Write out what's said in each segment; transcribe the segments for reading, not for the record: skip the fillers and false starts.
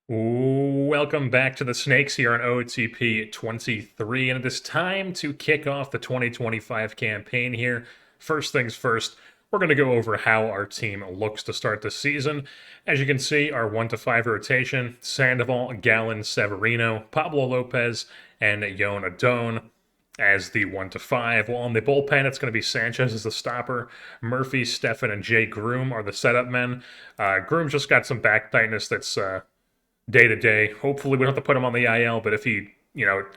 Welcome back to the Snakes here on OOTP 23, and it is time to kick off the 2025 campaign here. First things first, we're going to go over how our team looks to start the season. As you can see, our 1 to 5 rotation: Sandoval, Gallon, Severino, Pablo Lopez, and Yon Adone as the 1 to 5. Well, on the bullpen, it's going to be Sanchez as the stopper. Murphy, Stefan, and Jay Groom are the setup men. Groom just got some back tightness that's day to day. Hopefully, we don't have to put him on the IL, but if he,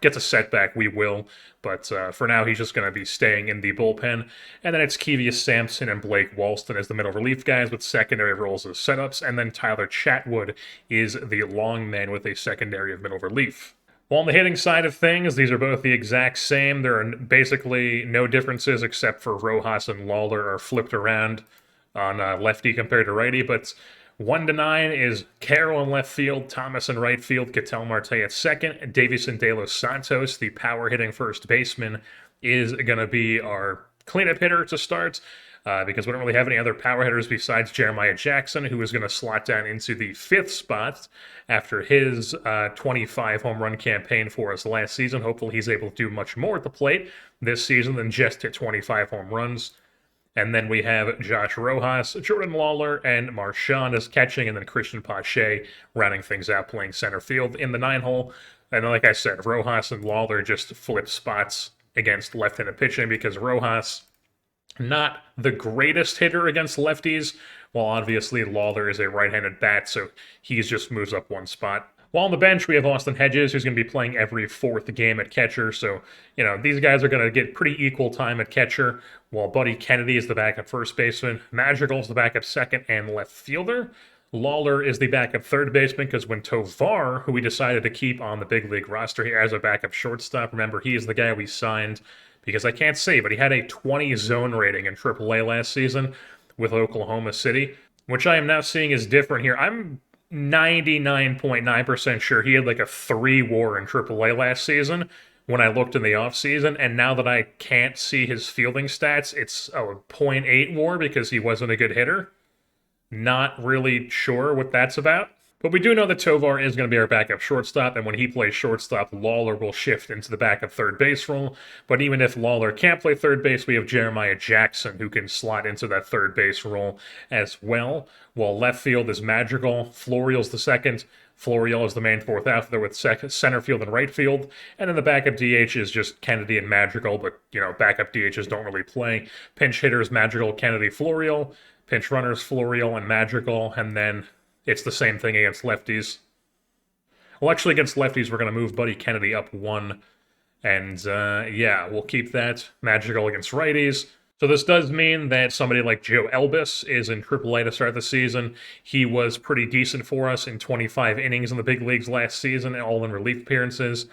gets a setback, we will. But for now, he's just going to be staying in the bullpen. And then it's Kevius Sampson and Blake Walston as the middle relief guys with secondary roles as setups. And then Tyler Chatwood is the long man with a secondary of middle relief. Well, on the hitting side of things, these are both the exact same. There are basically no differences except for Rojas and Lawler are flipped around on lefty compared to righty, but 1 to 9 is Carroll in left field, Thomas in right field, Ketel Marte at second, Davison De Los Santos, the power hitting first baseman, is going to be our cleanup hitter to start. Because we don't really have any other power hitters besides Jeremiah Jackson, who is going to slot down into the 5th spot after his 25 home run campaign for us last season. Hopefully, he's able to do much more at the plate this season than just hit 25 home runs. And then we have Josh Rojas, Jordan Lawler, and Marchand as catching, and then Christian Pache rounding things out playing center field in the 9-hole. And like I said, Rojas and Lawler just flip spots against left-handed pitching because Rojas, not the greatest hitter against lefties, while obviously Lawler is a right-handed bat, so he just moves up one spot. While on the bench, we have Austin Hedges, who's going to be playing every 4th game at catcher. So, these guys are going to get pretty equal time at catcher, while Buddy Kennedy is the backup first baseman. Madrigal is the backup second and left fielder. Lawler is the backup third baseman because when Tovar, who we decided to keep on the big league roster here as a backup shortstop, remember, he is the guy we signed because I can't say, but he had a 20 zone rating in AAA last season with Oklahoma City, which I am now seeing is different here. I'm 99.9% sure he had like a 3 WAR in AAA last season when I looked in the offseason, and now that I can't see his fielding stats, it's a .8 WAR because he wasn't a good hitter. Not really sure what that's about. But we do know that Tovar is going to be our backup shortstop, and when he plays shortstop, Lawler will shift into the backup third base role. But even if Lawler can't play third base, we have Jeremiah Jackson, who can slot into that third base role as well. While left field is Madrigal, Florial's the second. Florial is the main 4th outfielder with center field and right field. And then the backup DH is just Kennedy and Madrigal, but, backup DHs don't really play. Pinch hitters, Madrigal, Kennedy, Florial. Pinch runners, Florial and Madrigal, and then it's the same thing against lefties. Well, actually, against lefties, we're going to move Buddy Kennedy up 1. And, we'll keep that. Madrigal against righties. So this does mean that somebody like Joe Elvis is in AAA to start the season. He was pretty decent for us in 25 innings in the big leagues last season, all in relief appearances.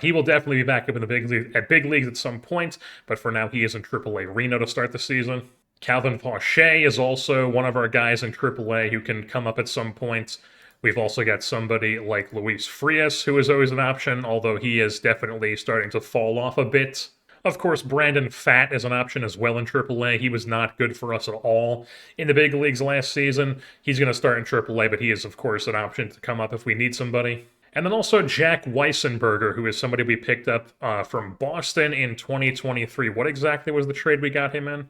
He will definitely be back up in the big leagues at some point, but for now he is in AAA Reno to start the season. Calvin Pache is also one of our guys in AAA who can come up at some point. We've also got somebody like Luis Frias, who is always an option, although he is definitely starting to fall off a bit. Of course, Brandon Pfaadt is an option as well in AAA. He was not good for us at all in the big leagues last season. He's going to start in AAA, but he is, of course, an option to come up if we need somebody. And then also Jack Weissenberger, who is somebody we picked up from Boston in 2023. What exactly was the trade we got him in?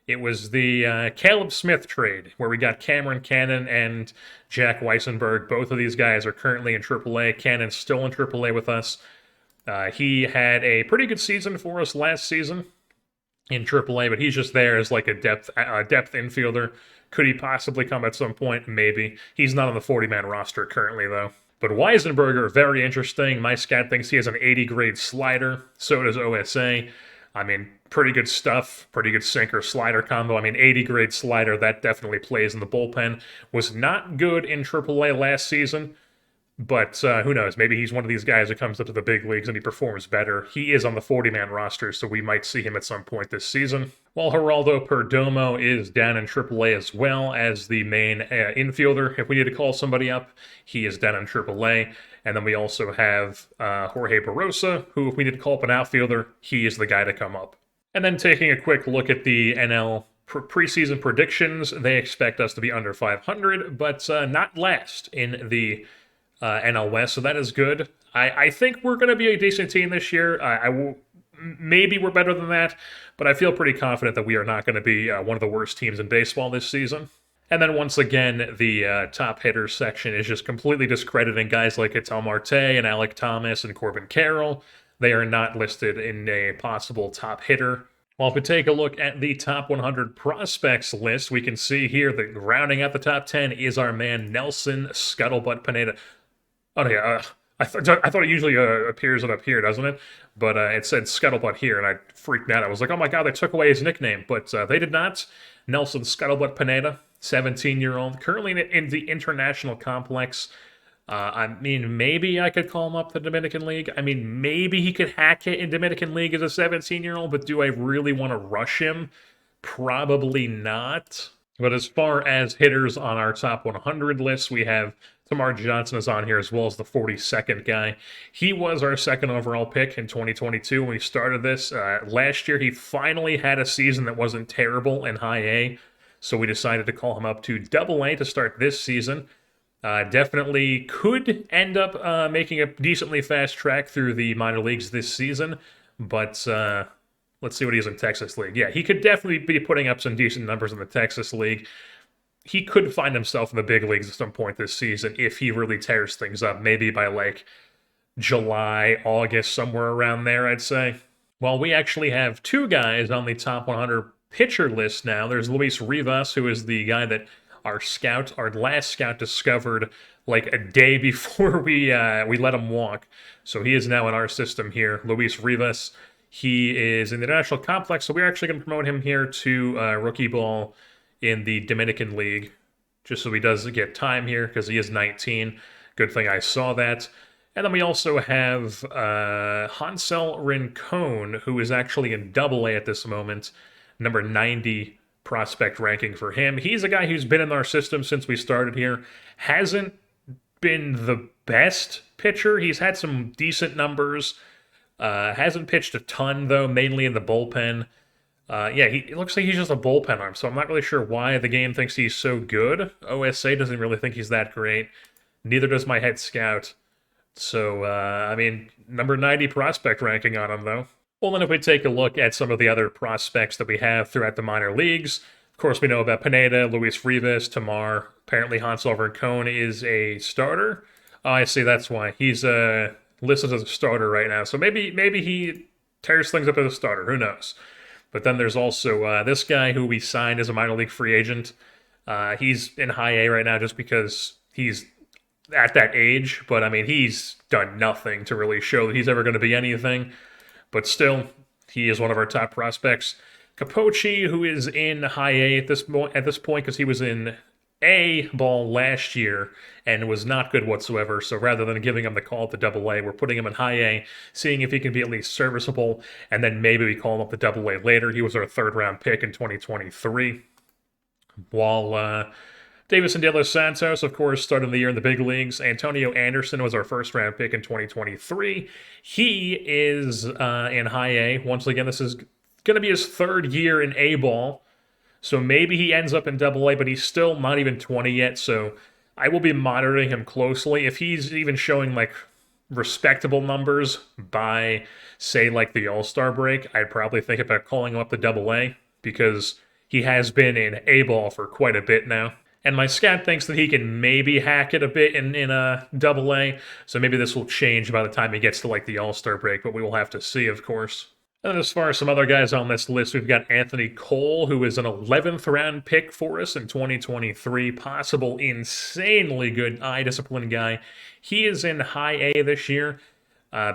It was the Caleb Smith trade, where we got Cameron Cannon and Jack Weissenberg. Both of these guys are currently in AAA. Cannon's still in AAA with us. He had a pretty good season for us last season in AAA, but he's just there as like a depth infielder. Could he possibly come at some point? Maybe. He's not on the 40-man roster currently, though. But Weisenberger, very interesting. My scout thinks he has an 80-grade slider. So does OSA. I mean, pretty good stuff, pretty good sinker-slider combo. I mean, 80-grade slider, that definitely plays in the bullpen. Was not good in AAA last season, but who knows? Maybe he's one of these guys that comes up to the big leagues and he performs better. He is on the 40-man roster, so we might see him at some point this season. While Geraldo Perdomo is down in AAA as well as the main infielder. If we need to call somebody up, he is down in AAA. And then we also have Jorge Barosa, who, if we need to call up an outfielder, he is the guy to come up. And then taking a quick look at the NL preseason predictions, they expect us to be under 500, but not last in the NL West, so that is good. I think we're going to be a decent team this year. I will. Maybe we're better than that, but I feel pretty confident that we are not going to be one of the worst teams in baseball this season. And then once again, the top hitters section is just completely discrediting guys like Ital Marte and Alec Thomas and Corbin Carroll. They are not listed in a possible top hitter. Well, if we take a look at the top 100 prospects list, we can see here that rounding out the top 10 is our man Nelson Scuttlebutt Pineda. Oh yeah, I thought it usually appears up here, doesn't it? But it said Scuttlebutt here, and I freaked out. I was like, oh my god, they took away his nickname, but they did not. Nelson Scuttlebutt Pineda, 17-year-old, currently in the international complex. I mean, maybe I could call him up the Dominican League. I mean, maybe he could hack it in Dominican League as a 17-year-old, but do I really want to rush him? Probably not. But as far as hitters on our top 100 list, we have Tamar Johnson is on here as well as the 42nd guy. He was our second overall pick in 2022 when we started this. Last year, he finally had a season that wasn't terrible in high A, so we decided to call him up to double A to start this season. Definitely could end up making a decently fast track through the minor leagues this season, but let's see what he is in Texas League. Yeah, he could definitely be putting up some decent numbers in the Texas League. He could find himself in the big leagues at some point this season if he really tears things up, maybe by like July, August, somewhere around there, I'd say. Well, we actually have two guys on the top 100 pitcher list now. There's Luis Rivas, who is the guy that our last scout discovered like a day before we let him walk. So he is now in our system here. Luis Rivas, he is in the international complex, so we're actually going to promote him here to rookie ball in the Dominican League, just so he does get time here because he is 19. Good thing I saw that. And then we also have Hansel Rincon, who is actually in Double A at this moment, number 90 prospect ranking for him. He's a guy who's been in our system since we started here. Hasn't been the best pitcher. He's had some decent numbers. Hasn't pitched a ton, though, mainly in the bullpen. Yeah, it looks like he's just a bullpen arm, so I'm not really sure why the game thinks he's so good. OSA doesn't really think he's that great. Neither does my head scout. So, I mean, number 90 prospect ranking on him, though. Well, then if we take a look at some of the other prospects that we have throughout the minor leagues, of course, we know about Pineda, Luis Rivas, Tamar. Apparently, Hansel Rincon is a starter. Oh, I see, that's why. He's listed as a starter right now. So maybe he tears things up as a starter. Who knows? But then there's also this guy who we signed as a minor league free agent. He's in high A right now just because he's at that age. But, I mean, he's done nothing to really show that he's ever going to be anything. But still, he is one of our top prospects. Capochi, who is in high A at this point because he was in A ball last year and was not good whatsoever. So rather than giving him the call to double A, we're putting him in high A, seeing if he can be at least serviceable, and then maybe we call him up to double A later. He was our third-round pick in 2023. While Davison De Los Santos, of course, started the year in the big leagues. Antonio Anderson was our first-round pick in 2023. He is in high A. Once again, this is going to be his third year in A ball. So maybe he ends up in double A, but he's still not even 20 yet. So I will be monitoring him closely. If he's even showing like respectable numbers by, say, like the All-Star break, I'd probably think about calling him up to double A because he has been in A ball for quite a bit now. And my scout thinks that he can maybe hack it a bit in a double A, so maybe this will change by the time he gets to like the All-Star break, but we will have to see, of course. And as far as some other guys on this list, we've got Anthony Cole, who is an 11th round pick for us in 2023, possible insanely good eye discipline guy. He is in high A this year.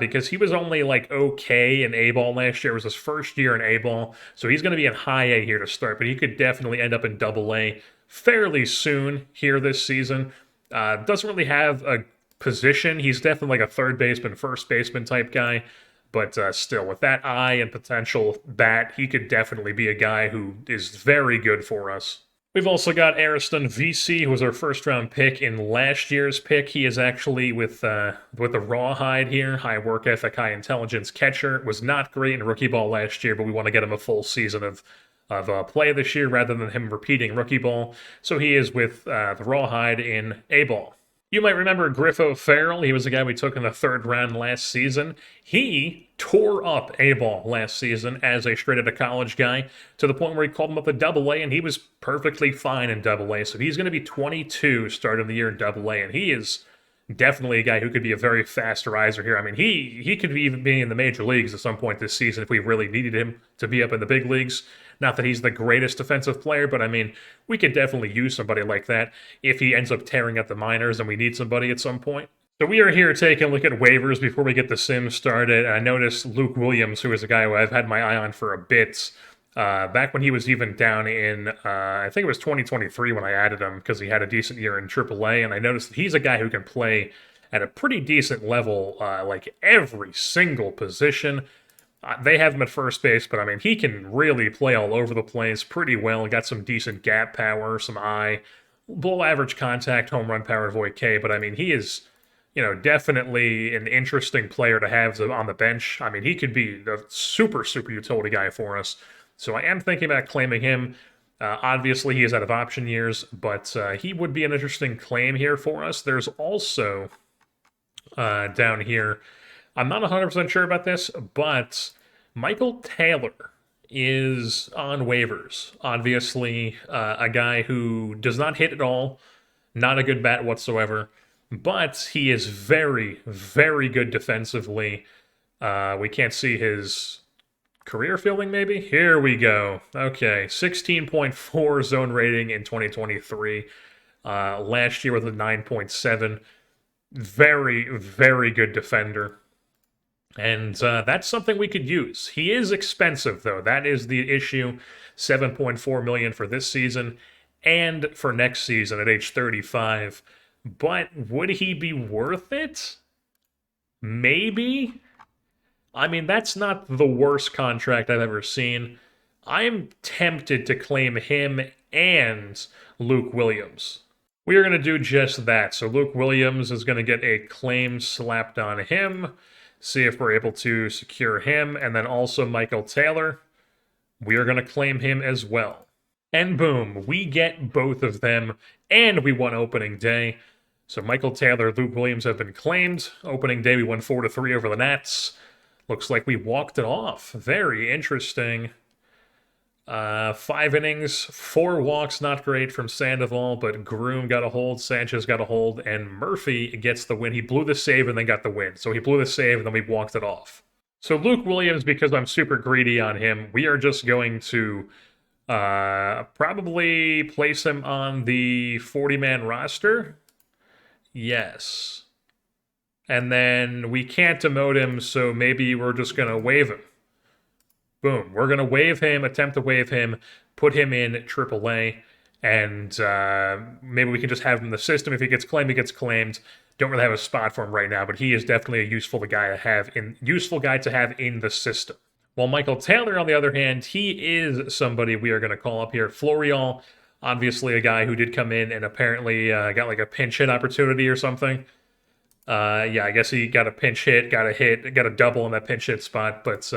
Because he was only like okay in A-ball last year. It was his first year in A-ball, so he's going to be in high A here to start, but he could definitely end up in double A fairly soon here this season. Doesn't really have a position. He's definitely like a third baseman, first baseman type guy, but still, with that eye and potential bat, he could definitely be a guy who is very good for us. We've also got Ariston VC, who was our first-round pick in last year's pick. He is actually with the Rawhide here, high work ethic, high intelligence catcher. Was not great in rookie ball last year, but we want to get him a full season of play this year rather than him repeating rookie ball. So he is with the Rawhide in A-ball. You might remember Griffo Farrell. He was the guy we took in the third round last season. He tore up A-ball last season as a straight-out-of-college guy to the point where he called him up to Double-A, and he was perfectly fine in Double-A. So he's going to be 22 starting the year in Double-A, and he is definitely a guy who could be a very fast riser here. I mean, he could even be in the major leagues at some point this season if we really needed him to be up in the big leagues. Not that he's the greatest defensive player, but I mean, we could definitely use somebody like that if he ends up tearing at the minors and we need somebody at some point. So we are here taking a look at waivers before we get the sim started. I noticed Luke Williams, who is a guy who I've had my eye on for a bit. Back when he was even down in, I think it was 2023 when I added him because he had a decent year in AAA, and I noticed that he's a guy who can play at a pretty decent level, like every single position. They have him at first base, but I mean, he can really play all over the place pretty well. Got some decent gap power, some below average contact, home run power, avoid K, but I mean, he is, definitely an interesting player to have on the bench. I mean, he could be a super, super utility guy for us. So I am thinking about claiming him. Obviously, he is out of option years, but he would be an interesting claim here for us. There's also down here, I'm not 100% sure about this, but Michael Taylor is on waivers. Obviously, a guy who does not hit at all, not a good bat whatsoever, but he is very, very good defensively. We can't see his career fielding, maybe? Here we go. Okay, 16.4 zone rating in 2023. Last year with a 9.7. Very, very good defender. And that's something we could use. He is expensive, though. That is the issue. $7.4 million for this season and for next season at age 35. But would he be worth it? Maybe. I mean, that's not the worst contract I've ever seen. I'm tempted to claim him and Luke Williams. We are going to do just that. So Luke Williams is going to get a claim slapped on him. See if we're able to secure him. And then also Michael Taylor. We are going to claim him as well. And boom, we get both of them. And we won opening day. So Michael Taylor, Luke Williams have been claimed. Opening day, we won 4-3 over the Nats. Looks like we walked it off. Very interesting. 5 innings, 4 walks, not great from Sandoval, but Groom got a hold, Sanchez got a hold, and Murphy gets the win. He blew the save and then got the win. So he blew the save and then we walked it off. So Luke Williams, because I'm super greedy on him, we are just going to probably place him on the 40-man roster. Yes. And then we can't demote him, so maybe we're just going to waive him. Boom. We're going to waive him, attempt to waive him, put him in AAA, and maybe we can just have him in the system. If he gets claimed, he gets claimed. Don't really have a spot for him right now, but he is definitely a useful guy to have in the system. While Michael Taylor, on the other hand, he is somebody we are going to call up here. Florial, obviously a guy who did come in and apparently got like a pinch hit opportunity or something. Yeah, I guess he got a pinch hit, got a double in that pinch hit spot, but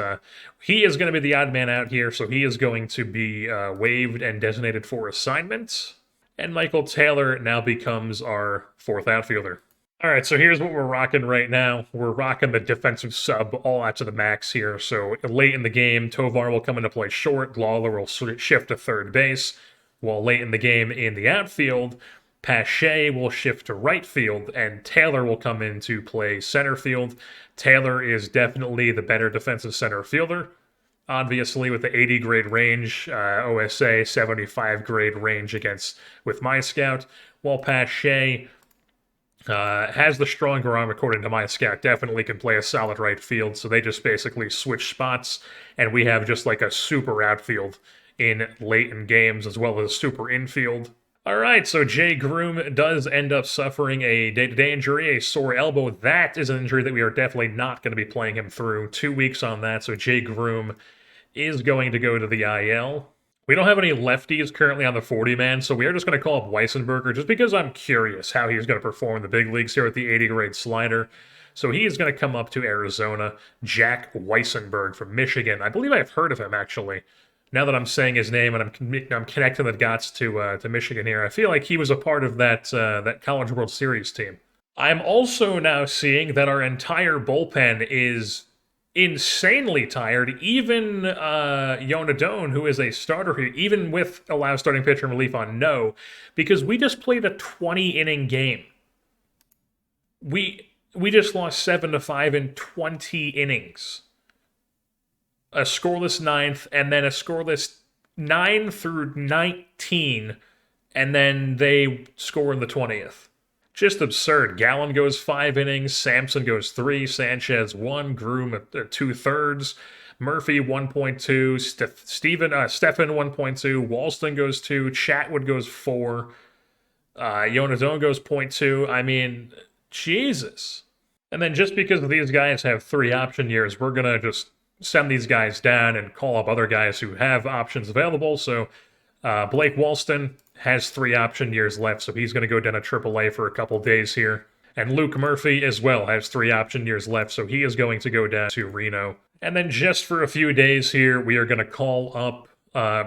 he is going to be the odd man out here, so he is going to be waived and designated for assignment. And Michael Taylor now becomes our 4th outfielder. All right, so here's what we're rocking right now. We're rocking the defensive sub all out to the max here. So late in the game, Tovar will come into play short, Lawler will shift to third base, while late in the game in the outfield, Pache will shift to right field, and Taylor will come in to play center field. Taylor is definitely the better defensive center fielder, obviously with the 80 grade range, OSA 75 grade range with my scout, while Pache has the stronger arm according to my scout, definitely can play a solid right field, so they just basically switch spots, and we have just like a super outfield in late in games as well as super infield. All right, so Jay Groom does end up suffering a day-to-day injury, a sore elbow. That is an injury that we are definitely not going to be playing him through. 2 weeks on that, so Jay Groom is going to go to the IL. We don't have any lefties currently on the 40-man, so we are just going to call up Weissenberger just because I'm curious how he's going to perform in the big leagues here with the 80-grade slider. So he is going to come up to Arizona. Jack Weissenberg from Michigan. I believe I've heard of him, actually. Now that I'm saying his name and I'm connecting the dots to Michigan here, I feel like he was a part of that College World Series team. I'm also now seeing that our entire bullpen is insanely tired. Even Yonadone, who is a starter here, even with allow starting pitcher and relief on no, because we just played a 20-inning game. We just lost 7-5 in 20 innings. A scoreless ninth, and then a scoreless 9 through 19, and then they score in the 20th. Just absurd. Gallen goes 5 innings, Sampson goes 3, Sanchez 1, Groom 2/3, Murphy 1.2, Stephen 1.2, Walston goes 2, Chatwood goes 4, Yonazone goes 0.2. I mean, Jesus. And then just because these guys have 3 option years, we're going to just send these guys down and call up other guys who have options available. So Blake Walston has 3 option years left, so he's going to go down to AAA for a couple days here. And Luke Murphy as well has 3 option years left, so he is going to go down to Reno. And then just for a few days here, we are going to call up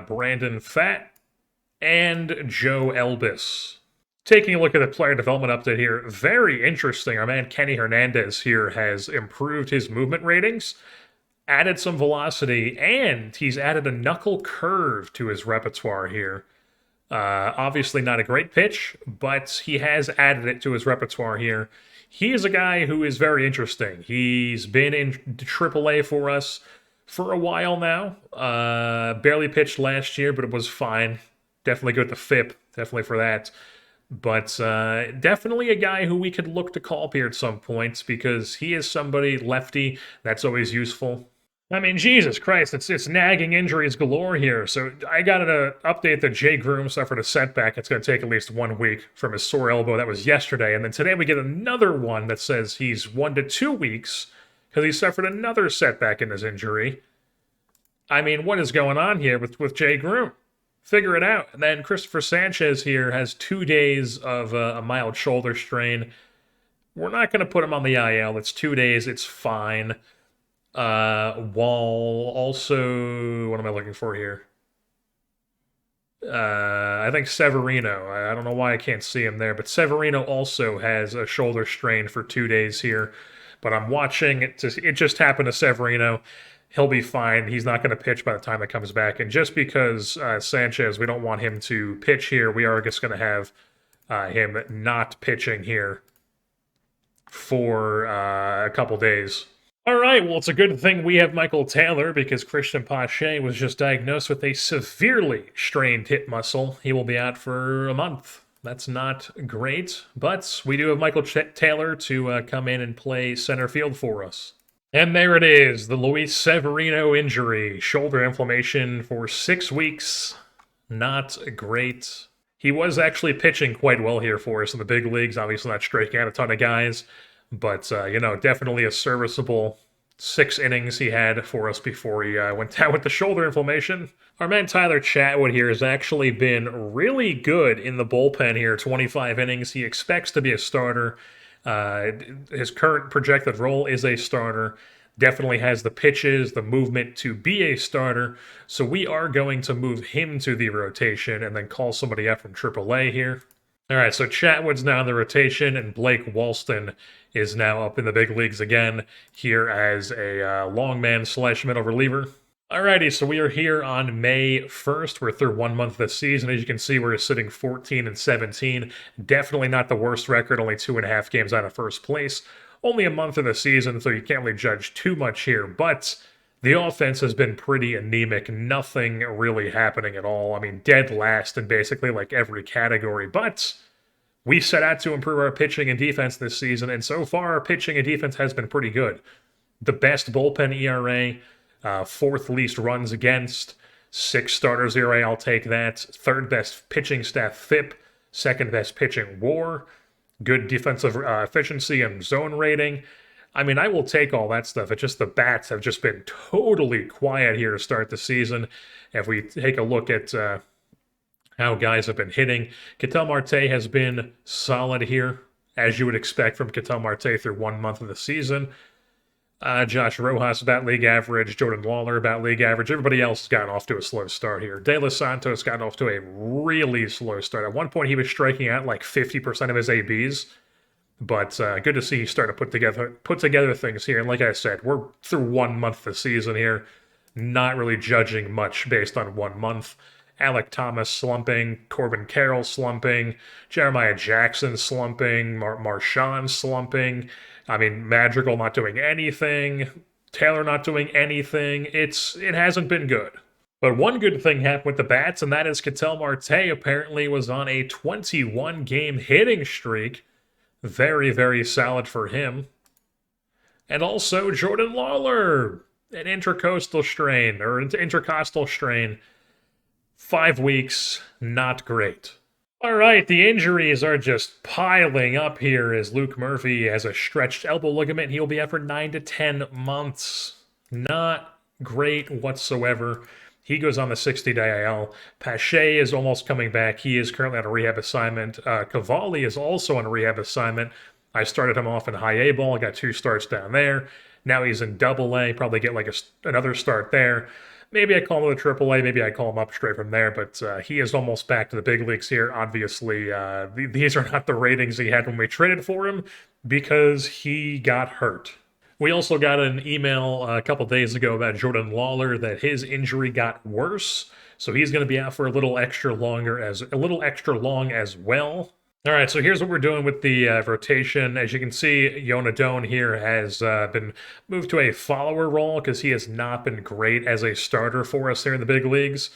Brandon Pfaadt and Joe Elvis. Taking a look at the player development update here, very interesting. Our man Kenny Hernandez here has improved his movement ratings, added some velocity, and he's added a knuckle curve to his repertoire here. Obviously not a great pitch, but he has added it to his repertoire here. He is a guy who is very interesting. He's been in AAA for us for a while now. Barely pitched last year, but it was fine. Definitely good to FIP, definitely for that. But definitely a guy who we could look to call up here at some point because he is somebody lefty. That's always useful. I mean, Jesus Christ, it's nagging injuries galore here. So I got an update that Jay Groom suffered a setback. It's going to take at least 1 week from his sore elbow. That was yesterday. And then today we get another one that says he's 1 to 2 weeks because he suffered another setback in his injury. I mean, what is going on here with Jay Groom? Figure it out. And then Christopher Sanchez here has 2 days of a mild shoulder strain. We're not going to put him on the IL. It's 2 days. It's fine. Wall also, what am I looking for here? I think Severino. I don't know why I can't see him there, but Severino also has a shoulder strain for 2 days here. But I'm watching it. It just happened to Severino. He'll be fine. He's not going to pitch by the time it comes back. And just because Sanchez, we don't want him to pitch here, we are just going to have him not pitching here for a couple days. All right, well, it's a good thing we have Michael Taylor because Christian Pache was just diagnosed with a severely strained hip muscle. He will be out for a month. That's not great, but we do have Michael Taylor to come in and play center field for us. And there it is, the Luis Severino injury. Shoulder inflammation for 6 weeks. Not great. He was actually pitching quite well here for us in the big leagues. Obviously not striking out a ton of guys. But, definitely a serviceable 6 innings he had for us before he went down with the shoulder inflammation. Our man Tyler Chatwood here has actually been really good in the bullpen here, 25 innings. He expects to be a starter. His current projected role is a starter. Definitely has the pitches, the movement to be a starter. So we are going to move him to the rotation and then call somebody up from AAA here. All right, so Chatwood's now in the rotation, and Blake Walston is now up in the big leagues again here as a long man / middle reliever. Alrighty, so we are here on May 1st. We're through 1 month of the season. As you can see, we're sitting 14-17. Definitely not the worst record, only 2.5 games out of first place. Only a month of the season, so you can't really judge too much here, but the offense has been pretty anemic. Nothing really happening at all. I mean, dead last in basically like every category, but we set out to improve our pitching and defense this season, and so far our pitching and defense has been pretty good. The best bullpen ERA, 4th least runs against, 6 starters ERA, I'll take that. 3rd best pitching staff FIP, 2nd best pitching WAR, good defensive efficiency and zone rating. I mean, I will take all that stuff. It's just the bats have just been totally quiet here to start the season. If we take a look at how guys have been hitting, Ketel Marte has been solid here, as you would expect from Ketel Marte through 1 month of the season. Josh Rojas about league average, Jordan Lawler about league average. Everybody else has gotten off to a slow start here. De Los Santos gotten off to a really slow start. At one point, he was striking out like 50% of his ABs, but good to see he's starting to put together things here. And like I said, we're through 1 month of the season here, not really judging much based on 1 month. Alec Thomas slumping, Corbin Carroll slumping, Jeremiah Jackson slumping, Marshawn slumping. I mean, Madrigal not doing anything, Taylor not doing anything. It hasn't been good. But one good thing happened with the bats, and that is Ketel Marte apparently was on a 21 game hitting streak. Very, very solid for him. And also Jordan Lawler, an intercostal strain or intercostal strain. 5 weeks, not great. All right, the injuries are just piling up here as Luke Murphy has a stretched elbow ligament. He'll be out for 9 to 10 months. Not great whatsoever. He goes on the 60-day IL. Pache is almost coming back. He is currently on a rehab assignment. Cavalli is also on a rehab assignment. I started him off in high A ball. Got 2 starts down there. Now he's in double A. Probably get like another start there. Maybe I call him to triple A. Maybe I call him up straight from there. But he is almost back to the big leagues here. Obviously, these are not the ratings he had when we traded for him because he got hurt. We also got an email a couple days ago about Jordan Lawler that his injury got worse, so he's going to be out for a little extra long as well. All right, so here's what we're doing with the rotation. As you can see, Yonadone here has been moved to a follower role because he has not been great as a starter for us here in the big leagues.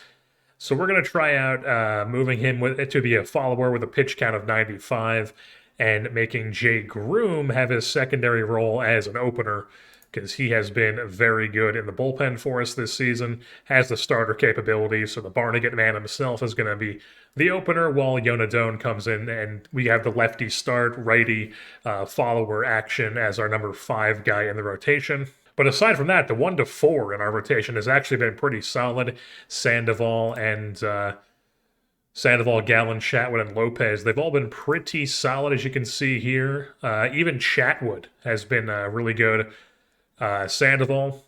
So we're going to try out moving him to be a follower with a pitch count of 95 and making Jay Groom have his secondary role as an opener because he has been very good in the bullpen for us this season, has the starter capability, so the Barnegat man himself is going to be the opener while Yonadone comes in, and we have the lefty start, righty follower action as our number 5 guy in the rotation. But aside from that, the 1 to 4 in our rotation has actually been pretty solid. Sandoval, Gallen, Chatwood, and Lopez, they've all been pretty solid, as you can see here. Even Chatwood has been really good. Sandoval,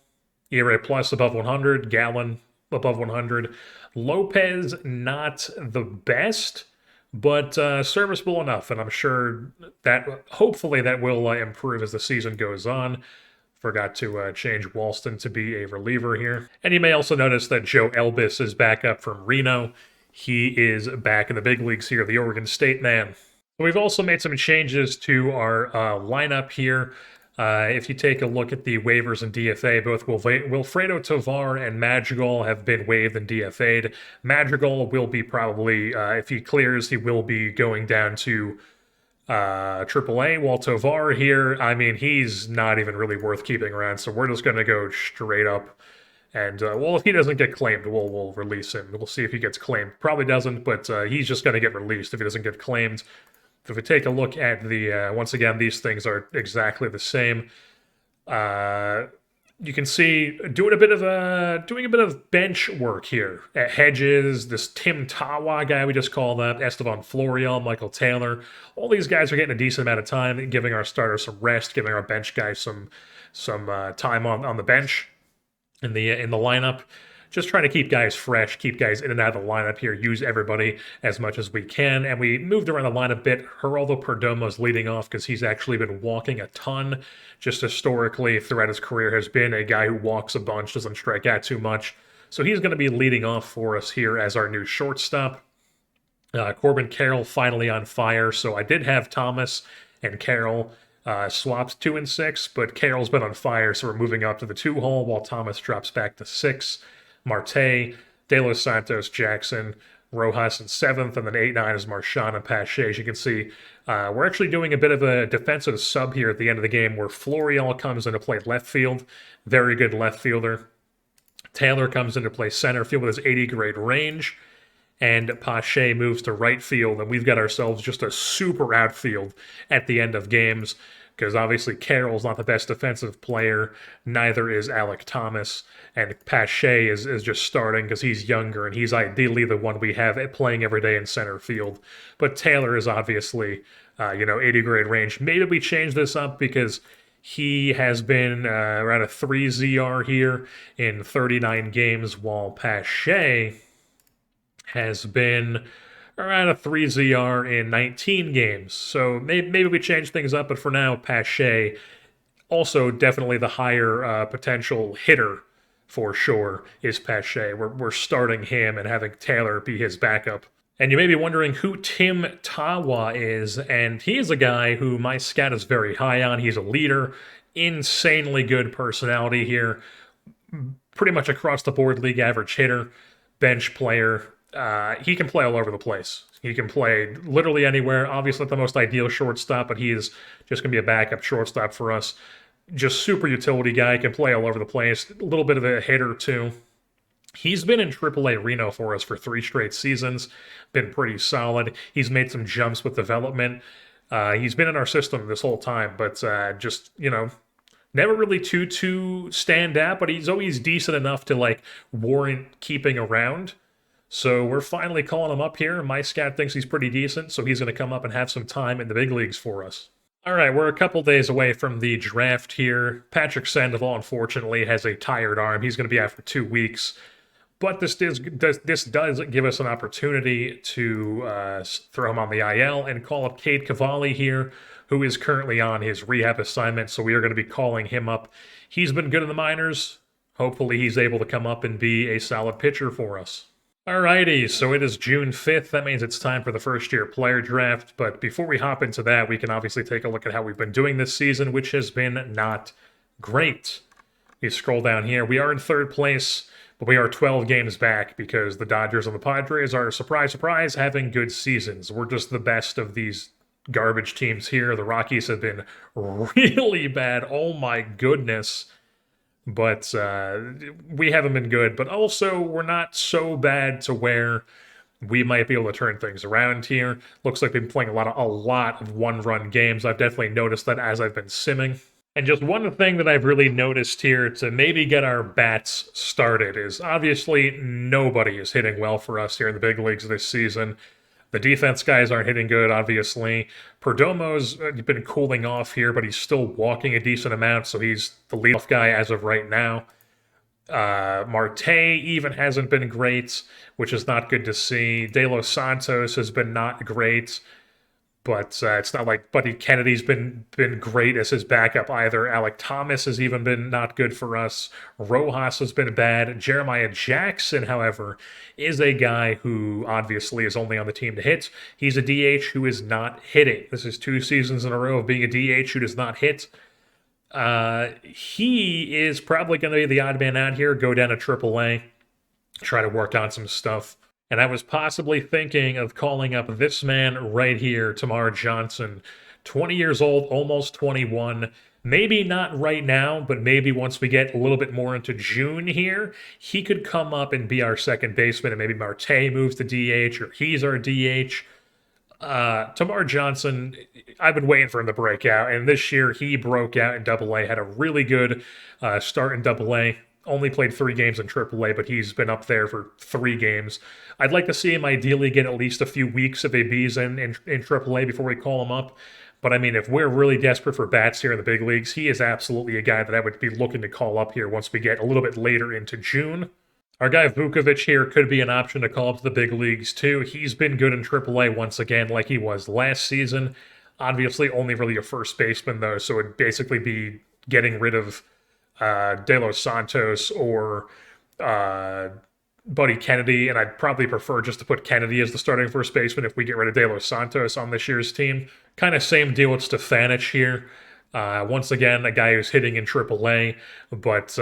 ERA plus above 100. Gallen, above 100. Lopez, not the best, but serviceable enough, and I'm sure that hopefully that will improve as the season goes on. Forgot to change Walston to be a reliever here. And you may also notice that Joe Elvis is back up from Reno. He is back in the big leagues here, the Oregon State man. We've also made some changes to our lineup here. If you take a look at the waivers and DFA, both Wilfredo Tovar and Madrigal have been waived and DFA'd. Madrigal will be probably, if he clears, he will be going down to AAA, while Tovar here, I mean, he's not even really worth keeping around, so we're just going to go straight up. And, well, if he doesn't get claimed, we'll release him. We'll see if he gets claimed. Probably doesn't, but he's just going to get released if he doesn't get claimed. If we take a look at the, once again, these things are exactly the same. You can see doing a bit of bench work here. At Hedges, this Tim Tawa guy we just called up, Estevan Florial, Michael Taylor. All these guys are getting a decent amount of time, giving our starters some rest, giving our bench guys some time on the bench in the lineup. Just trying to keep guys fresh, keep guys in and out of the lineup here, use everybody as much as we can. And we moved around the lineup a bit. Geraldo Perdomo's leading off because he's actually been walking a ton. Just historically, throughout his career, has been a guy who walks a bunch, doesn't strike out too much. So he's going to be leading off for us here as our new shortstop. Corbin Carroll finally on fire. So I did have Thomas and Carroll swapped 2 and 6, but Carroll's been on fire, so we're moving up to the 2 hole while Thomas drops back to 6. Marte, De Los Santos, Jackson, Rojas in 7th, and then 8-9 is Marshawn and Pache. As you can see, we're actually doing a bit of a defensive sub here at the end of the game where Florial comes into play left field. Very good left fielder. Taylor comes into play center field with his 80 grade range. And Pache moves to right field, and we've got ourselves just a super outfield at the end of games because obviously Carroll's not the best defensive player, neither is Alec Thomas, and Pache is just starting because he's younger, and he's ideally the one we have playing every day in center field. But Taylor is obviously, 80 grade range. Maybe we change this up because He has been around a 3 ZR here in 39 games, while Pache has been around a 3 ZR in 19 games. So maybe we change things up, but for now, Pache, also definitely the higher potential hitter for sure, is Pache. We're starting him and having Taylor be his backup. And you may be wondering who Tim Tawa is, and he is a guy who my scout is very high on. He's a leader, insanely good personality here, pretty much across the board league average hitter, bench player. He can play all over the place. He can play literally anywhere. Obviously, not the most ideal shortstop, but he is just going to be a backup shortstop for us. Just super utility guy, can play all over the place. A little bit of a hitter, too. He's been in AAA Reno for us for 3 straight seasons, been pretty solid. He's made some jumps with development. He's been in our system this whole time, but just, never really too stand out, but he's always decent enough to, warrant keeping around. So we're finally calling him up here. My scout thinks he's pretty decent, so he's going to come up and have some time in the big leagues for us. All right, we're a couple days away from the draft here. Patrick Sandoval, unfortunately, has a tired arm. He's going to be out for 2 weeks. But this does give us an opportunity to throw him on the IL and call up Cade Cavalli here, who is currently on his rehab assignment. So we are going to be calling him up. He's been good in the minors. Hopefully he's able to come up and be a solid pitcher for us. Alrighty, so it is June 5th. That means it's time for the first-year player draft. But before we hop into that, we can obviously take a look at how we've been doing this season, which has been not great. You scroll down here. We are in 3rd place. But we are 12 games back because the Dodgers and the Padres are, surprise, surprise, having good seasons. We're just the best of these garbage teams here. The Rockies have been really bad. Oh my goodness. But we haven't been good. But also, we're not so bad to where we might be able to turn things around here. Looks like they've been playing a lot of one-run games. I've definitely noticed that as I've been simming. And just one thing that I've really noticed here to maybe get our bats started is obviously nobody is hitting well for us here in the big leagues this season. The defense guys aren't hitting good, obviously. Perdomo's been cooling off here, but he's still walking a decent amount, so he's the leadoff guy as of right now. Marte even hasn't been great, which is not good to see. De Los Santos has been not great. But it's not like Buddy Kennedy's been great as his backup either. Alec Thomas has even been not good for us. Rojas has been bad. Jeremiah Jackson, however, is a guy who obviously is only on the team to hit. He's a DH who is not hitting. This is 2 seasons in a row of being a DH who does not hit. He is probably going to be the odd man out here, go down to AAA, try to work on some stuff. And I was possibly thinking of calling up this man right here, Tamar Johnson, 20 years old, almost 21. Maybe not right now, but maybe once we get a little bit more into June here, he could come up and be our second baseman, and maybe Marte moves to DH, or he's our DH. Tamar Johnson, I've been waiting for him to break out, and this year he broke out in AA, had a really good start in AA. Only played 3 games in AAA, but he's been up there for 3 games. I'd like to see him ideally get at least a few weeks of ABs in AAA before we call him up. But I mean, if we're really desperate for bats here in the big leagues, he is absolutely a guy that I would be looking to call up here once we get a little bit later into June. Our guy Vukovic here could be an option to call up to the big leagues too. He's been good in AAA once again like he was last season. Obviously only really a first baseman though, so it'd basically be getting rid of De Los Santos or Buddy Kennedy, and I'd probably prefer just to put Kennedy as the starting first baseman if we get rid of De Los Santos on this year's team. Kind of same deal with Stefanich here. Once again, a guy who's hitting in AAA, but,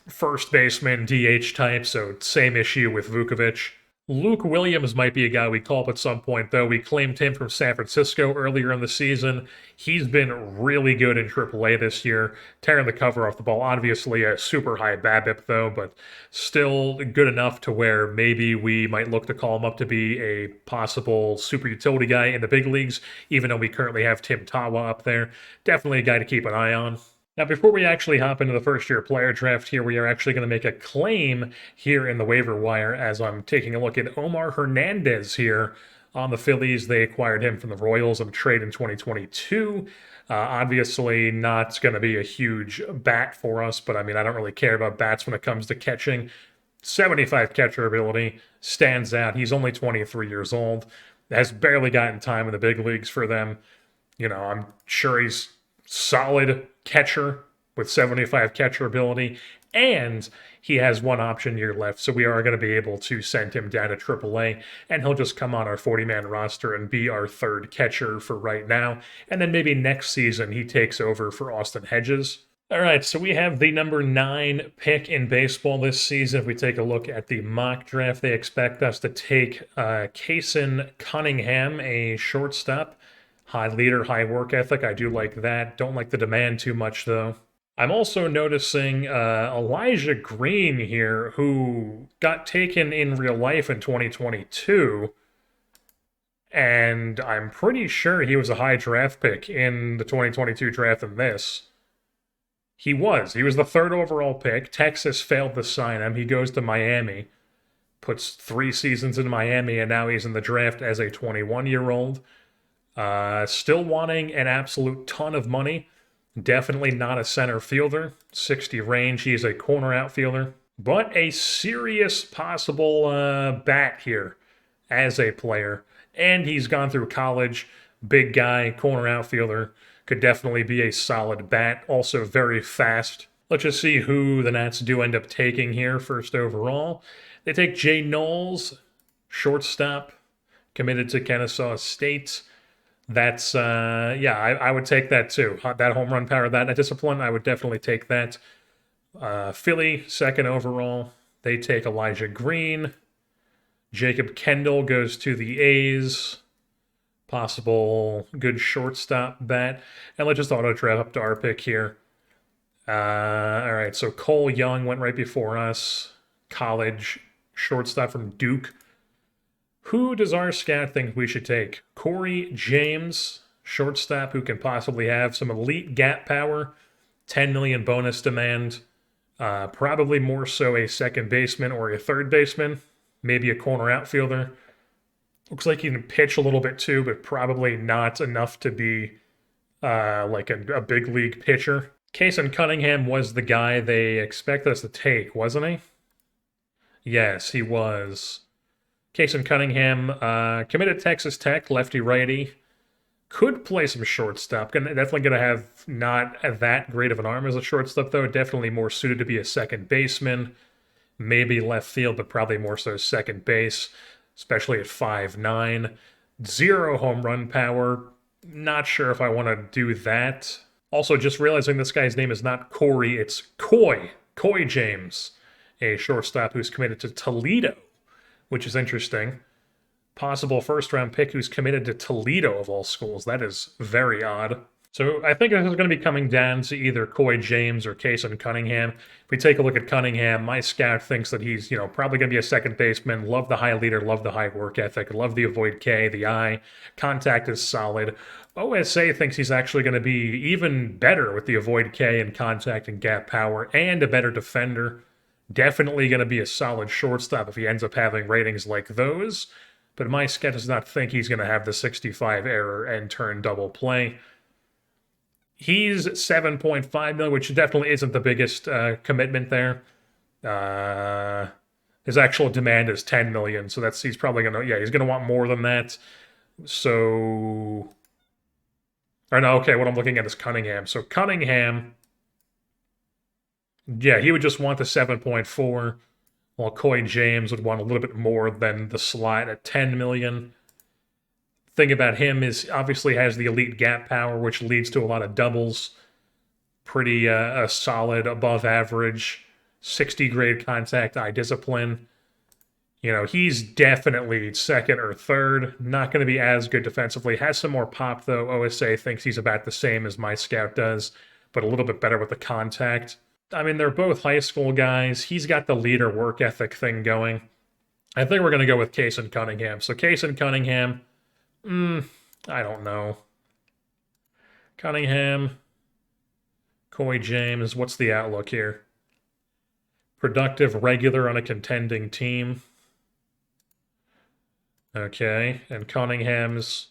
first baseman, DH type, so same issue with Vukovic. Luke Williams might be a guy we call up at some point, though. We claimed him from San Francisco earlier in the season. He's been really good in AAA this year, tearing the cover off the ball. Obviously a super high BABIP, though, but still good enough to where maybe we might look to call him up to be a possible super utility guy in the big leagues, even though we currently have Tim Tawa up there. Definitely a guy to keep an eye on. Now, before we actually hop into the first-year player draft here, we are actually going to make a claim here in the waiver wire as I'm taking a look at Omar Hernandez here on the Phillies. They acquired him from the Royals in a trade in 2022. Obviously, not going to be a huge bat for us, but I mean, I don't really care about bats when it comes to catching. 75 catcher ability, stands out. He's only 23 years old, has barely gotten time in the big leagues for them. I'm sure he's solid catcher with 75 catcher ability, and he has one option year left, so we are going to be able to send him down to AAA, and he'll just come on our 40-man roster and be our third catcher for right now, and then maybe next season he takes over for Austin Hedges. All right, so we have the number 9 pick in baseball this season. If we take a look at the mock draft, they expect us to take Kason Cunningham, a shortstop. High leader, high work ethic. I do like that. Don't like the demand too much, though. I'm also noticing Elijah Green here, who got taken in real life in 2022. And I'm pretty sure he was a high draft pick in the 2022 draft in this. He was. He was the 3rd overall pick. Texas failed to sign him. He goes to Miami, puts 3 seasons in Miami, and now he's in the draft as a 21-year-old. Still wanting an absolute ton of money. Definitely not a center fielder. 60 range. He's a corner outfielder. But a serious possible bat here as a player. And he's gone through college. Big guy, corner outfielder. Could definitely be a solid bat. Also very fast. Let's just see who the Nats do end up taking here first overall. They take Jay Knowles, shortstop, committed to Kennesaw State. That's, I would take that too. That home run power, that discipline, I would definitely take that. Philly, 2nd overall. They take Elijah Green. Jacob Kendall goes to the A's. Possible good shortstop bat. And let's just auto-draft up to our pick here. All right, so Cole Young went right before us. College shortstop from Duke. Who does our scout think we should take? Corey James, shortstop who can possibly have some elite gap power, 10 million bonus demand, probably more so a second baseman or a third baseman, maybe a corner outfielder. Looks like he can pitch a little bit too, but probably not enough to be like a big league pitcher. Kason Cunningham was the guy they expected us to take, wasn't he? Yes, he was. Kason Cunningham, committed Texas Tech, lefty-righty. Could play some shortstop. Definitely going to have not that great of an arm as a shortstop, though. Definitely more suited to be a second baseman. Maybe left field, but probably more so second base, especially at 5'9". 0 home run power. Not sure if I want to do that. Also, just realizing this guy's name is not Corey, it's Coy. Coy James, a shortstop who's committed to Toledo, which is interesting. Possible first-round pick who's committed to Toledo of all schools. That is very odd. So I think this is going to be coming down to either Coy James or Kason Cunningham. If we take a look at Cunningham, my scout thinks that he's, probably going to be a second baseman. Love the high leader, love the high work ethic, love the avoid K, the eye. Contact is solid. OSA thinks he's actually going to be even better with the avoid K and contact and gap power, and a better defender. Definitely going to be a solid shortstop if he ends up having ratings like those. But my scout does not think he's going to have the 65 error and turn double play. He's 7.5 million, which definitely isn't the biggest commitment there. His actual demand is 10 million, so he's probably he's gonna want more than that. So, or no, okay, what I'm looking at is Cunningham. So Cunningham, he would just want the 7.4, while Coy James would want a little bit more than the slot at 10 million. Thing about him is obviously has the elite gap power, which leads to a lot of doubles. Pretty solid, above average, 60 grade contact, eye discipline. He's definitely second or third. Not going to be as good defensively. Has some more pop, though. OSA thinks he's about the same as my scout does, but a little bit better with the contact. I mean, they're both high school guys. He's got the leader work ethic thing going. I think we're going to go with Kason Cunningham. So Kason Cunningham, I don't know. Cunningham, Coy James, what's the outlook here? Productive, regular on a contending team. Okay, and Cunningham's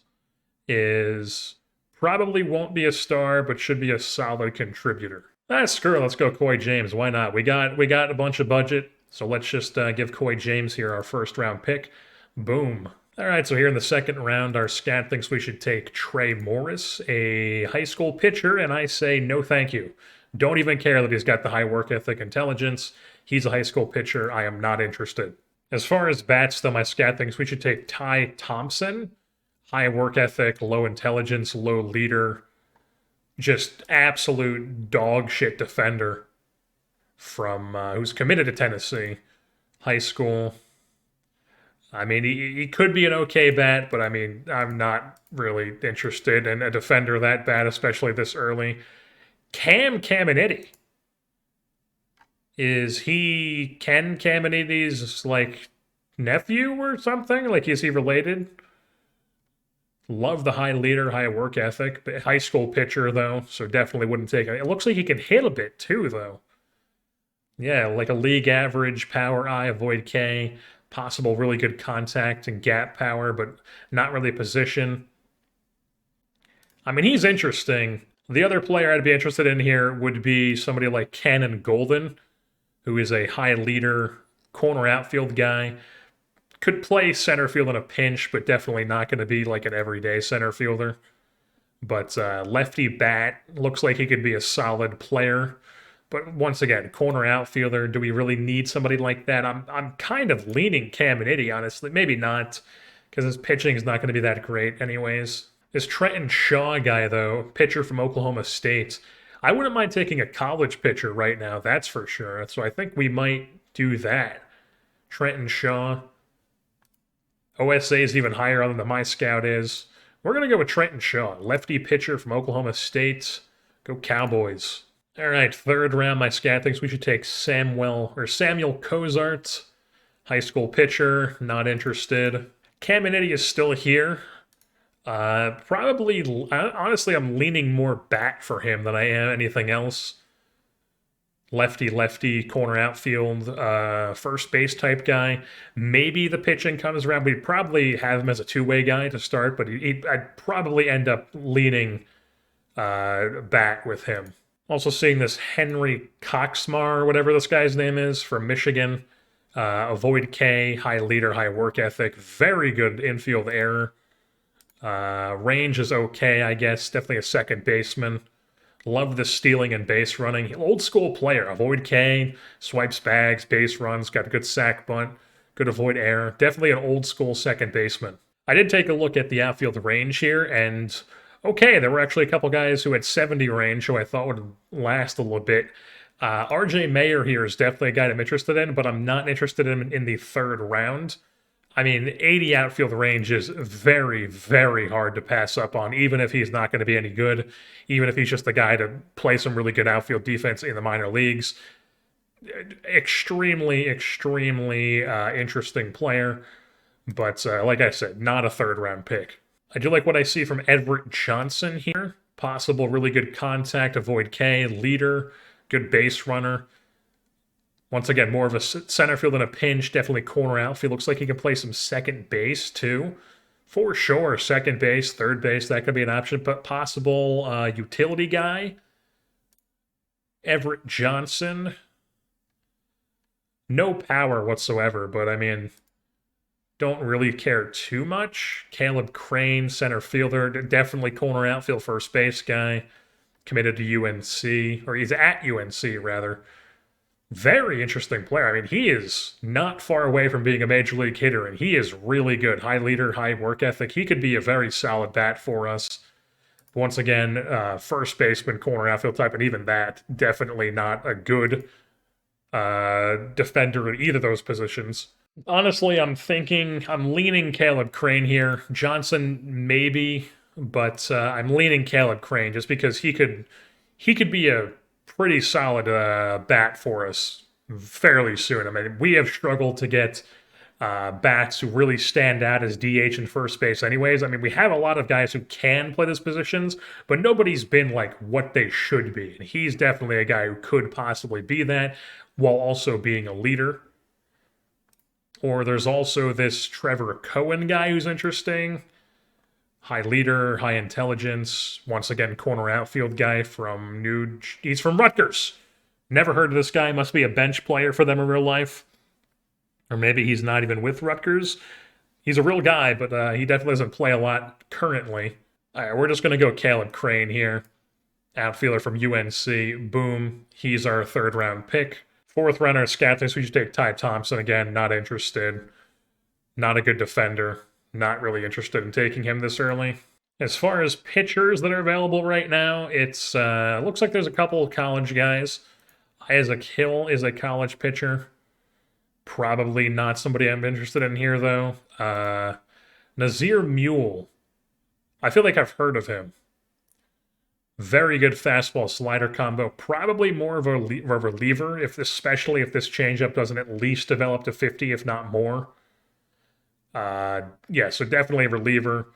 is Probably won't be a star, but should be a solid contributor. Screw it. Let's go Coy James. Why not? We got a bunch of budget, so let's just give Coy James here our first round pick. Boom. All right, so here in the second round, our scat thinks we should take Trey Morris, a high school pitcher, and I say no thank you. Don't even care that he's got the high work ethic intelligence. He's a high school pitcher. I am not interested. As far as bats, though, my scat thinks we should take Ty Thompson. High work ethic, low intelligence, low leader. Just absolute dog shit defender from who's committed to Tennessee. High school. I mean, he could be an okay bat, but I mean, I'm not really interested in a defender that bad, especially this early. Cam Caminiti. Is he Ken Caminiti's, like, nephew or something? Like, is he related? Love the high leader, high work ethic. High school pitcher, though, so definitely wouldn't take it. It looks like he can hit a bit, too, though. Yeah, like a league average, power I, avoid K, possible really good contact and gap power, but not really position. I mean, he's interesting. The other player I'd be interested in here would be somebody like Cannon Golden, who is a high leader, corner outfield guy. Could play center field in a pinch, but definitely not going to be like an everyday center fielder. But lefty bat, looks like he could be a solid player. But once again, corner outfielder, do we really need somebody like that? I'm kind of leaning Caminiti, honestly. Maybe not, because his pitching is not going to be that great anyways. This Trenton Shaw guy, though, pitcher from Oklahoma State, I wouldn't mind taking a college pitcher right now, that's for sure. So I think we might do that. Trenton Shaw. OSA is even higher than my scout is. We're going to go with Trenton Shaw, lefty pitcher from Oklahoma State. Go Cowboys. All right, third round, my scat thinks we should take Samuel Cozart, high school pitcher, not interested. Caminiti is still here. Probably, honestly, I'm leaning more bat for him than I am anything else. Lefty, corner outfield, first base type guy. Maybe the pitching comes around. We'd probably have him as a two-way guy to start, but I'd probably end up leaning bat with him. Also seeing this Henry Coxmar, whatever this guy's name is, from Michigan. Avoid K, high leader, high work ethic. Very good infield error. Range is okay, I guess. Definitely a second baseman. Love the stealing and base running. Old school player. Avoid K, swipes bags, base runs, got a good sack bunt, good avoid error. Definitely an old school second baseman. I did take a look at the outfield range here, and okay, there were actually a couple guys who had 70 range who I thought would last a little bit. RJ Mayer here is definitely a guy I'm interested in, but I'm not interested in the third round. I mean, 80 outfield range is very, very hard to pass up on, even if he's not going to be any good, even if he's just the guy to play some really good outfield defense in the minor leagues. Extremely, extremely interesting player, but like I said, not a third-round pick. I do like what I see from Everett Johnson here. Possible really good contact, avoid K, leader, good base runner. Once again, more of a center field in a pinch, definitely corner outfield. Looks like he can play some second base, too. For sure, second base, third base, that could be an option. But possible utility guy. Everett Johnson. No power whatsoever, but I mean, don't really care too much. Caleb Crane, center fielder. Definitely corner outfield, first base guy. Committed to UNC, or he's at UNC, rather. Very interesting player. I mean, he is not far away from being a major league hitter, and he is really good. High leader, high work ethic. He could be a very solid bat for us. Once again, first baseman, corner outfield type, and even that, definitely not a good defender at either of those positions. Honestly, I'm leaning Caleb Crane here. Johnson, maybe, but I'm leaning Caleb Crane just because he could be a pretty solid bat for us fairly soon. I mean, we have struggled to get bats who really stand out as DH and first base anyways. I mean, we have a lot of guys who can play those positions, but nobody's been like what they should be. And he's definitely a guy who could possibly be that while also being a leader. Or there's also this Trevor Cohen guy who's interesting. high leader, high intelligence. Once again, corner outfield guy he's from Rutgers. Never heard of this guy. Must be a bench player for them in real life. Or maybe he's not even with Rutgers. He's a real guy, but he definitely doesn't play a lot currently. All right, we're just going to go Caleb Crane here. Outfielder from UNC. Boom. He's our third round pick. Fourth rounder at Scathlings, we should take Ty Thompson again. Not interested. Not a good defender. Not really interested in taking him this early. As far as pitchers that are available right now, it's looks like there's a couple of college guys. Isaac Hill is a college pitcher. Probably not somebody I'm interested in here, though. Nazir Mule. I feel like I've heard of him. Very good fastball slider combo. Probably more of a reliever, especially if this changeup doesn't at least develop to 50, if not more. Yeah, so definitely a reliever.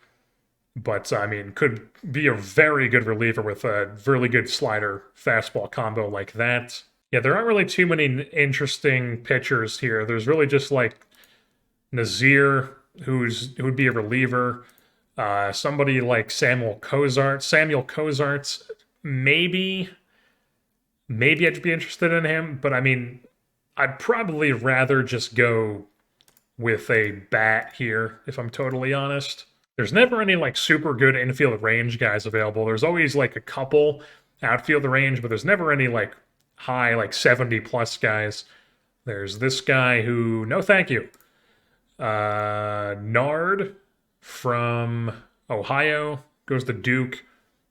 But, I mean, could be a very good reliever with a really good slider fastball combo like that. Yeah, there aren't really too many interesting pitchers here. There's really just like Nazir, who would be a reliever. Somebody like Samuel Cozarts, maybe I'd be interested in him, but I mean, I'd probably rather just go with a bat here, if I'm totally honest. There's never any like super good infield range guys available. There's always like a couple outfield range, but there's never any like high, like 70 plus guys. There's this guy who, no thank you. Nard from Ohio goes to Duke.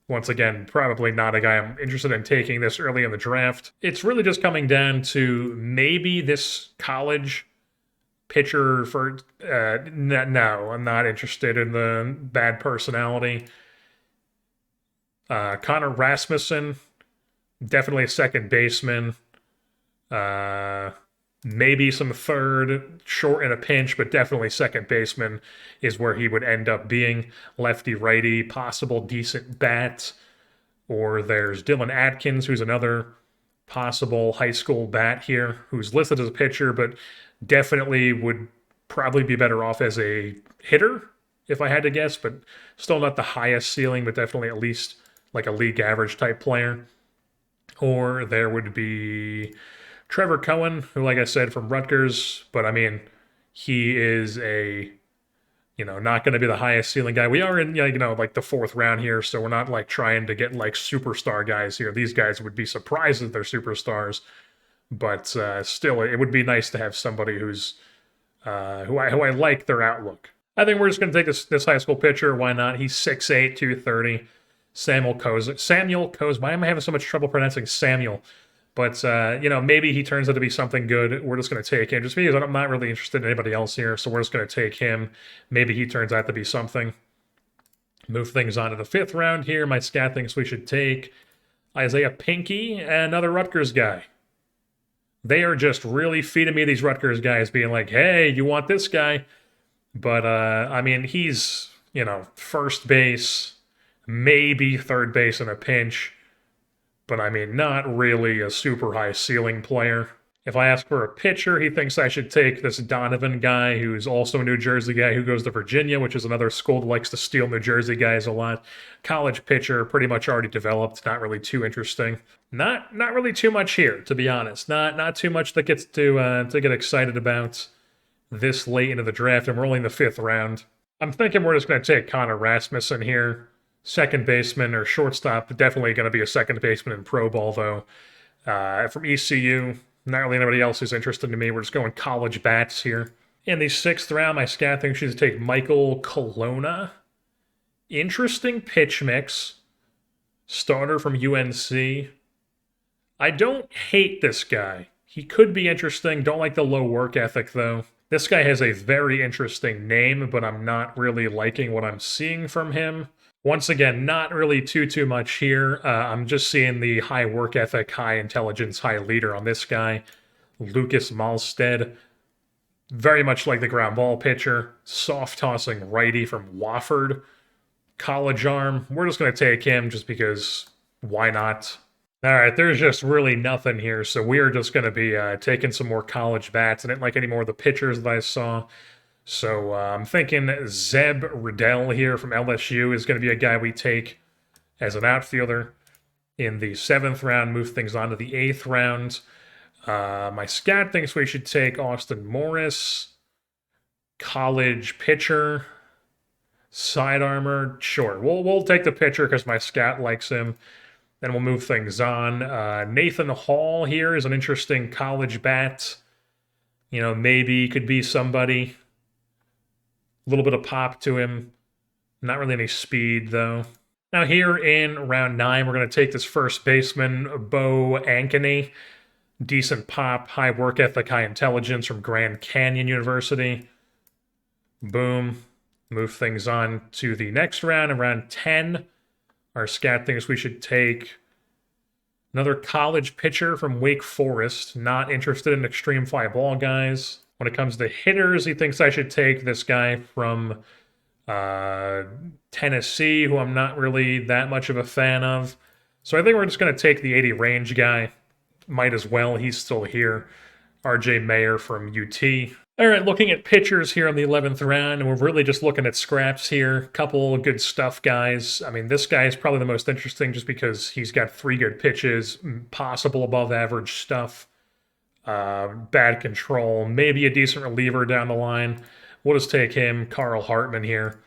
Once again, probably not a guy I'm interested in taking this early in the draft. It's really just coming down to maybe this college pitcher for no, I'm not interested in the bad personality. Connor Rasmussen, definitely a second baseman. Maybe some third, short in a pinch, but definitely second baseman is where he would end up being. Lefty, righty, possible decent bat. Or there's Dylan Atkins, who's another possible high school bat here, who's listed as a pitcher, but definitely would probably be better off as a hitter, if I had to guess, but still not the highest ceiling, but definitely at least like a league average type player. Or there would be Trevor Cohen, who, like I said, from Rutgers, but I mean, he is not going to be the highest ceiling guy. We are in, like the fourth round here, so we're not like trying to get like superstar guys here. These guys would be surprised that they're superstars, but still, it would be nice to have somebody who I like their outlook. I think we're just going to take this high school pitcher. Why not? He's 6'8", 230. Samuel Coz. Why am I having so much trouble pronouncing Samuel? But, maybe he turns out to be something good. We're just going to take him just because I'm not really interested in anybody else here. So we're just going to take him. Maybe he turns out to be something. Move things on to the fifth round here. My scat thinks we should take Isaiah Pinckey, another Rutgers guy. They are just really feeding me these Rutgers guys, being like, hey, you want this guy? But, he's, first base, maybe third base in a pinch. But not really a super high ceiling player. If I ask for a pitcher, he thinks I should take this Donovan guy, who's also a New Jersey guy who goes to Virginia, which is another school that likes to steal New Jersey guys a lot. College pitcher, pretty much already developed, not really too interesting. Not really too much here, to be honest. Not too much that gets to get excited about this late into the draft, and we're only in the fifth round. I'm thinking we're just going to take Connor Rasmussen here. Second baseman or shortstop, definitely going to be a second baseman in pro ball, though. From ECU, not really anybody else who's interested to me. We're just going college bats here. In the sixth round, my scat thinks she's take Michael Colonna. Interesting pitch mix. Starter from UNC. I don't hate this guy. He could be interesting. Don't like the low work ethic, though. This guy has a very interesting name, but I'm not really liking what I'm seeing from him. Once again, not really too much here. I'm just seeing the high work ethic, high intelligence, high leader on this guy. Lucas Malstead. Very much like the ground ball pitcher. Soft tossing righty from Wofford. College arm. We're just going to take him just because why not? All right, there's just really nothing here, so we are just going to be taking some more college bats. I didn't like any more of the pitchers that I saw. So I'm thinking Zeb Riddell here from LSU is going to be a guy we take as an outfielder in the 7th round, move things on to the 8th round. My scout thinks we should take Austin Morris, college pitcher, side armor. Sure, we'll take the pitcher because my scout likes him. Then we'll move things on. Nathan Hall here is an interesting college bat. You know, maybe could be somebody. A little bit of pop to him. Not really any speed, though. Now here in round 9, we're going to take this first baseman, Bo Ankeny. Decent pop, high work ethic, high intelligence from Grand Canyon University. Boom. Move things on to the next round. In round 10, our scout thinks we should take another college pitcher from Wake Forest. Not interested in extreme fly ball guys. When it comes to hitters, he thinks I should take this guy from Tennessee, who I'm not really that much of a fan of. So I think we're just going to take the 80 range guy. Might as well. He's still here. RJ Mayer from UT. All right, looking at pitchers here on the 11th round, and we're really just looking at scraps here. Couple good stuff, guys. I mean, this guy is probably the most interesting just because he's got 3 good pitches, possible above average stuff, bad control, maybe a decent reliever down the line. We'll just take him, Carl Hartman here.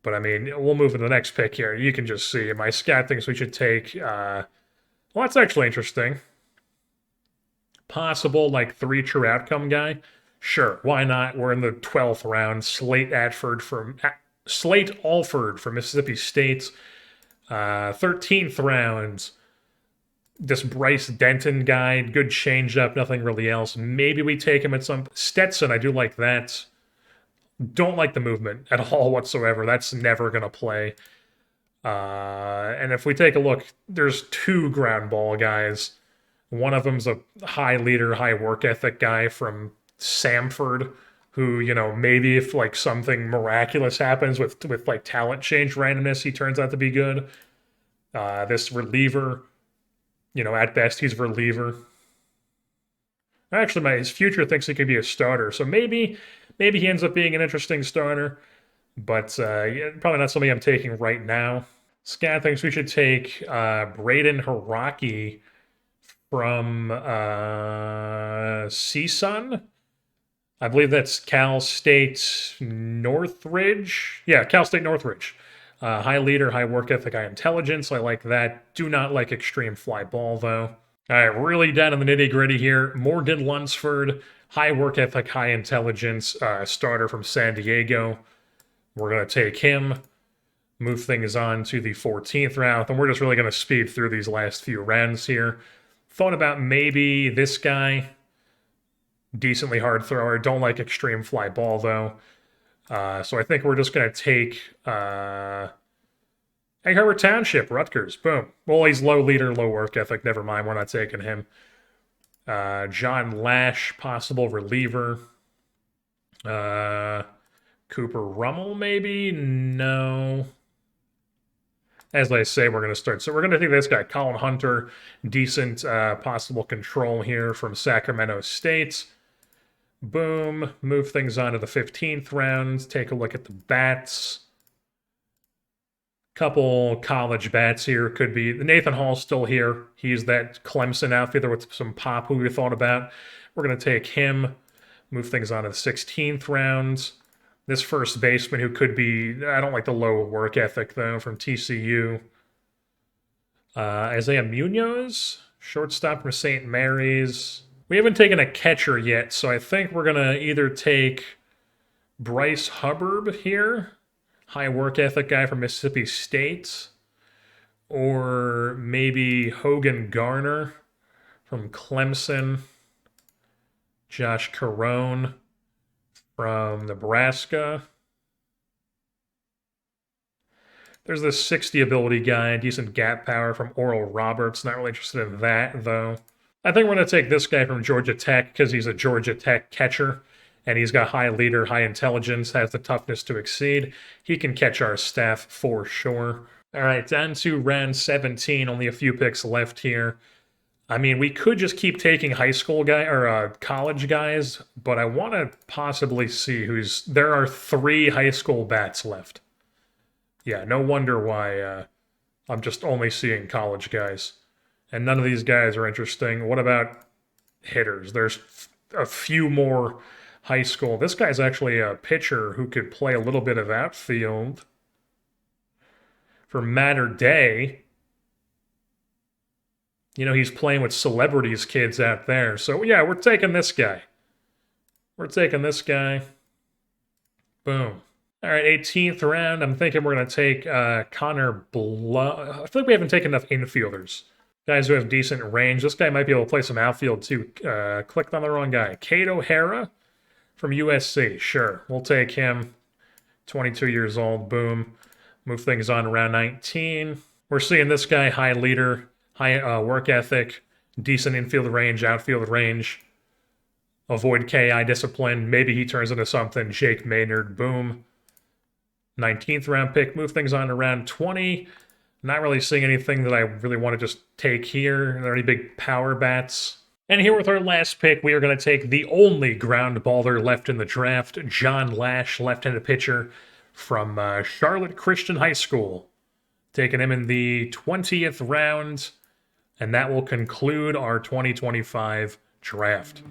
But, I mean, we'll move to the next pick here. You can just see my scout thinks we should take, well, that's actually interesting. Possible, like, 3 true outcome guy. Sure, why not? We're in the 12th round. Slate Alford from Mississippi State. 13th round. This Bryce Denton guy, good changeup, nothing really else. Maybe we take him at some... Stetson, I do like that. Don't like the movement at all whatsoever. That's never going to play. And if we take a look, there's 2 ground ball guys. One of them's a high leader, high work ethic guy from Samford, who, you know, maybe if like something miraculous happens with like talent change randomness, he turns out to be good. This reliever, you know, at best he's a reliever. Actually, his future thinks he could be a starter, so maybe he ends up being an interesting starter, but yeah, probably not somebody I'm taking right now. Scat thinks we should take Braden Haraki from CSUN. I believe that's Cal State Northridge. Yeah, Cal State Northridge. High leader, high work ethic, high intelligence. I like that. Do not like extreme fly ball, though. All right, really down in the nitty-gritty here. Morgan Lunsford, high work ethic, high intelligence, starter from San Diego. We're going to take him, move things on to the 14th round, and we're just really going to speed through these last few rounds here. Thought about maybe this guy. Decently hard thrower. Don't like extreme fly ball, though. So I think we're just going to take Egg Harbor Township, Rutgers. Boom. Well, he's low leader, low work ethic. Never mind. We're not taking him. John Lash, possible reliever. Cooper Rummel, maybe? No. As I say, we're going to start. So we're going to take this guy, Colin Hunter. Decent possible control here from Sacramento State. Boom. Move things on to the 15th round. Take a look at the bats. Couple college bats here. Could be Nathan Hall's still here. He's that Clemson outfielder with some pop who we thought about. We're going to take him. Move things on to the 16th round. This first baseman who could be, I don't like the low work ethic, though, from TCU. Isaiah Munoz, shortstop from St. Mary's. We haven't taken a catcher yet, so I think we're going to either take Bryce Hubbard here, high work ethic guy from Mississippi State, or maybe Hogan Garner from Clemson, Josh Carone from Nebraska. There's this 60 ability guy, decent gap power from Oral Roberts. Not really interested in that, though. I think we're going to take this guy from Georgia Tech because he's a Georgia Tech catcher, and he's got high leader, high intelligence, has the toughness to exceed. He can catch our staff for sure. All right, down to round 17, only a few picks left here. I mean, we could just keep taking high school guy or college guys, but I want to possibly see who's. There are 3 high school bats left. Yeah, no wonder why I'm just only seeing college guys, and none of these guys are interesting. What about hitters? There's a few more high school. This guy's actually a pitcher who could play a little bit of outfield for Matter Day. You know, he's playing with celebrities' kids out there. So, yeah, we're taking this guy. We're taking this guy. Boom. All right, 18th round. I'm thinking we're going to take Connor Blow. I feel like we haven't taken enough infielders. Guys who have decent range. This guy might be able to play some outfield, too. Clicked on the wrong guy. Cato Hara from USC. Sure, we'll take him. 22 years old. Boom. Move things on to round 19. We're seeing this guy, high leader. High work ethic, decent infield range, outfield range, avoid KI discipline. Maybe he turns into something. Jake Maynard, boom. 19th round pick. Move things on to round 20. Not really seeing anything that I really want to just take here. Are there any big power bats? And here with our last pick, we are going to take the only ground baller left in the draft, John Lash, left-handed pitcher from Charlotte Christian High School. Taking him in the 20th round. And that will conclude our 2025 draft.